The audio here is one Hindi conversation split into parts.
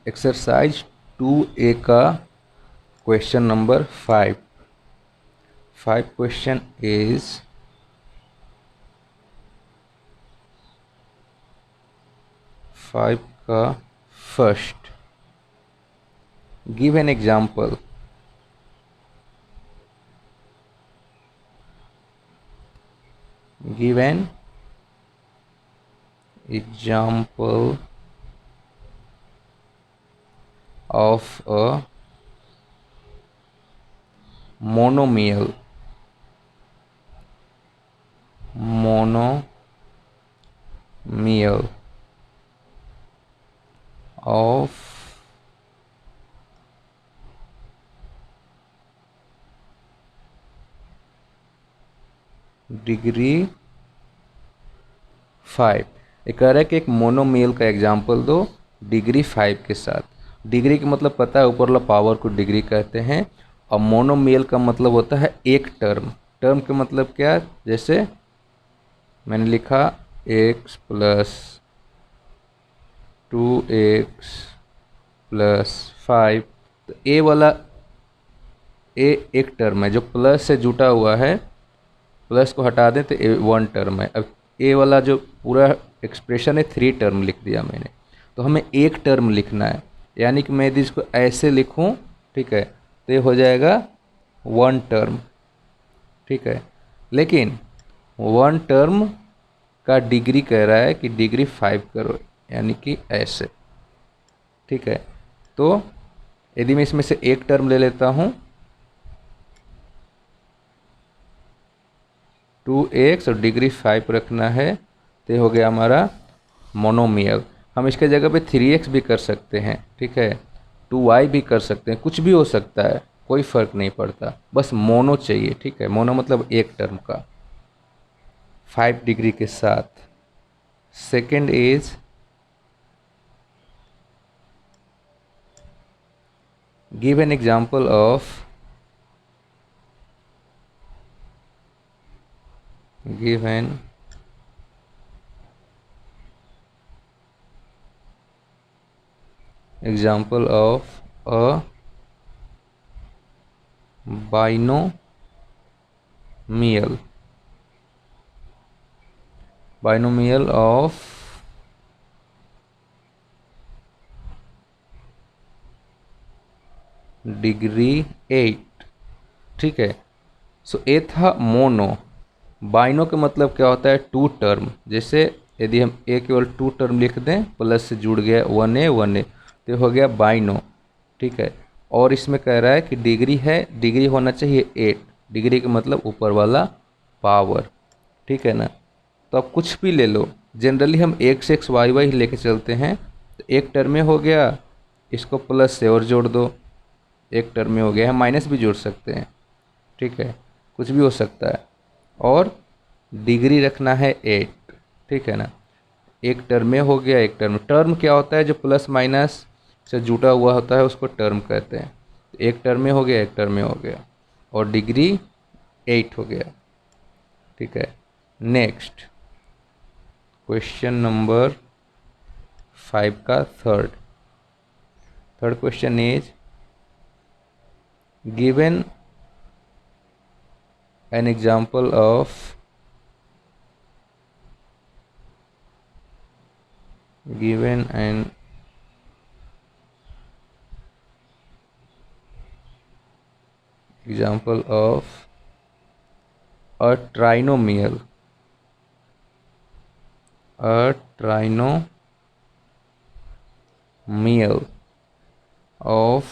एक्सरसाइज 2A का क्वेश्चन नंबर 5. Question is 5 का first. Give an example. Give an example of a monomial of degree 5. ये कह रहा है कि एक मोनोमियल का एग्जाम्पल दो डिग्री 5 के साथ. डिग्री का मतलब पता है, ऊपर वाला पावर को डिग्री कहते हैं. और मोनोमियल का मतलब होता है एक टर्म. टर्म का मतलब क्या, जैसे मैंने लिखा x प्लस 2x प्लस 5. तो ए वाला ए एक टर्म है जो प्लस से जुटा हुआ है. प्लस को हटा दें तो ए वन टर्म है. अब ए वाला जो पूरा एक्सप्रेशन है 3 टर्म लिख दिया मैंने. तो हमें एक टर्म लिखना है, यानी कि मैं यदि इसको ऐसे लिखूं, ठीक है, तो ये हो जाएगा 1 टर्म. ठीक है, लेकिन 1 टर्म का डिग्री कह रहा है कि डिग्री 5 करो, यानी कि ऐसे. ठीक है, तो यदि मैं इसमें से एक टर्म ले लेता हूं 2x और डिग्री 5 रखना है, तो ये हो गया हमारा मोनोमियल. हम इसके जगह पे 3x भी कर सकते हैं. ठीक है, 2y भी कर सकते हैं, कुछ भी हो सकता है, कोई फ़र्क नहीं पड़ता, बस मोनो चाहिए. ठीक है, मोनो मतलब एक टर्म का 5 डिग्री के साथ. Second is give an example of give an example of a binomial of degree 8. ठीक है, सो ए था मोनो. बाइनो का मतलब क्या होता है, 2 टर्म. जैसे यदि हम ए केवल 2 टर्म लिख दें, प्लस से जुड़ गया 1a तो हो गया बाइनो. ठीक है, और इसमें कह रहा है कि डिग्री है, डिग्री होना चाहिए 8. डिग्री का मतलब ऊपर वाला पावर. ठीक है ना, तो अब कुछ भी ले लो. जनरली हम x x y y ही लेके चलते हैं. तो एक टर्म में हो गया, इसको प्लस से और जोड़ दो, एक टर्म में हो गया. हम माइनस भी जोड़ सकते हैं. ठीक है, कुछ भी हो सकता है. और डिग्री रखना है 8. ठीक है ना, एक टर्म में हो गया, एक टर्म. टर्म क्या होता है, जो प्लस माइनस से जुटा हुआ होता है उसको टर्म कहते हैं. एक टर्म में हो गया, एक टर्म में हो गया, और डिग्री 8 हो गया. ठीक है, नेक्स्ट क्वेश्चन नंबर 5 का third question is given an example of given an example of a trinomial of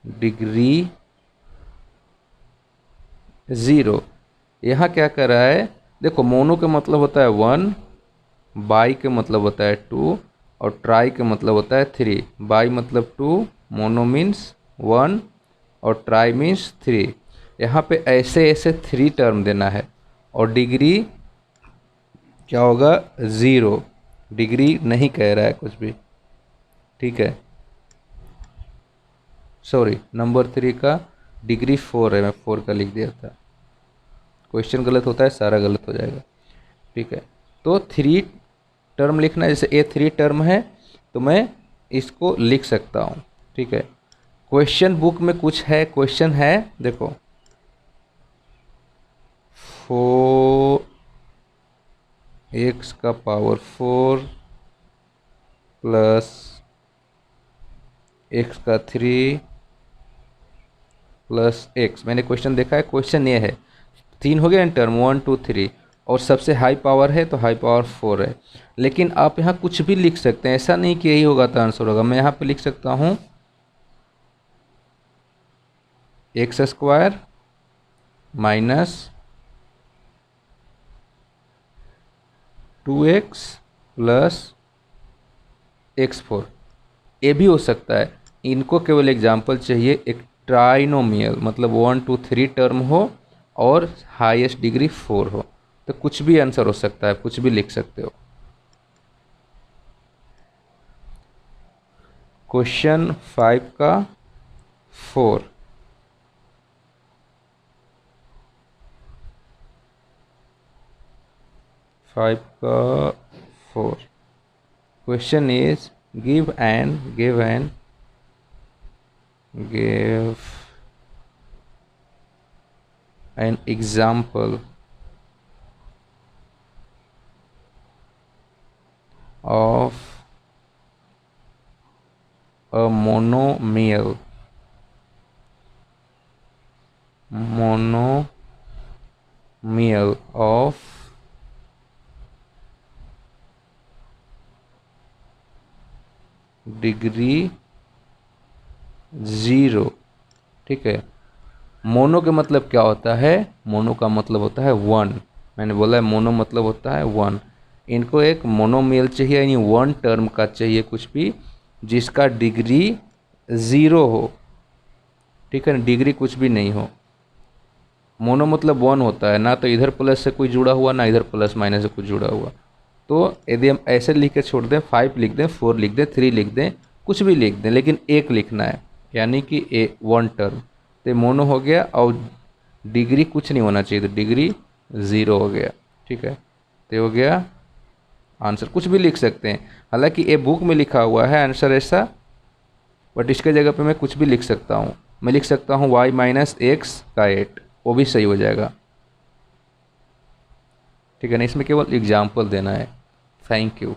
degree 0. यहाँ क्या कर रहा है, देखो मोनो का मतलब होता है 1, बाई का मतलब होता है 2, और ट्राई का मतलब होता है 3. बाई मतलब 2, मोनो मीन्स 1, और ट्राई मीन्स 3. यहाँ पे ऐसे ऐसे 3 टर्म देना है, और डिग्री क्या होगा 0. डिग्री नहीं कह रहा है कुछ भी. ठीक है, सॉरी, नंबर 3 का डिग्री 4 है, मैं 4 का लिख दिया था. क्वेश्चन गलत होता है, सारा गलत हो जाएगा. ठीक है, तो 3 टर्म लिखना है, जैसे ए 3 टर्म है तो मैं इसको लिख सकता हूँ, ठीक है। क्वेश्चन बुक में कुछ है, क्वेश्चन है देखो 4x का पावर 4 प्लस x का 3 प्लस x। मैंने क्वेश्चन देखा है, क्वेश्चन ये है 3 हो गया टर्म 1 2 3 और सबसे हाई पावर है तो हाई पावर 4 है। लेकिन आप यहाँ कुछ भी लिख सकते हैं, ऐसा नहीं कि यही होगा तो आंसर होगा। मैं यहाँ पे लिख सकता हूँ x square minus 2x plus x4, ये भी हो सकता है। इनको केवल एग्जाम्पल चाहिए, एक ट्राइनोमियल मतलब 1 2 3 टर्म हो और हाईएस्ट डिग्री 4 हो, तो कुछ भी आंसर हो सकता है, कुछ भी लिख सकते हो। क्वेश्चन 5 का 4, question is give an example of a monomial of degree 0, ठीक है। मोनो के मतलब क्या होता है, मोनो का मतलब होता है 1। मैंने बोला है मोनो मतलब होता है 1। इनको एक मोनोमियल चाहिए, यानी 1 टर्म का चाहिए कुछ भी जिसका डिग्री 0 हो, ठीक है ना, डिग्री कुछ भी नहीं हो। मोनो मतलब 1 होता है, ना तो इधर प्लस से कोई जुड़ा हुआ ना इधर प्लस माइनस से कुछ जुड़ा हुआ। तो यदि हम ऐसे लिख के छोड़ दें, 5 लिख दें, 4 लिख दें, 3 लिख दें, कुछ भी लिख दें, लेकिन एक लिखना है, यानी कि 1 टर्म, तो मोनो हो गया और डिग्री कुछ नहीं होना चाहिए, तो डिग्री 0 हो गया, ठीक है। तो हो गया आंसर, कुछ भी लिख सकते हैं। हालांकि ये बुक में लिखा हुआ है आंसर ऐसा, बट इसके जगह पे मैं कुछ भी लिख सकता हूँ। मैं लिख सकता हूँ y माइनस एक्स का 8, वो भी सही हो जाएगा, ठीक है ना। इसमें केवल एग्जाम्पल देना है। Thank you.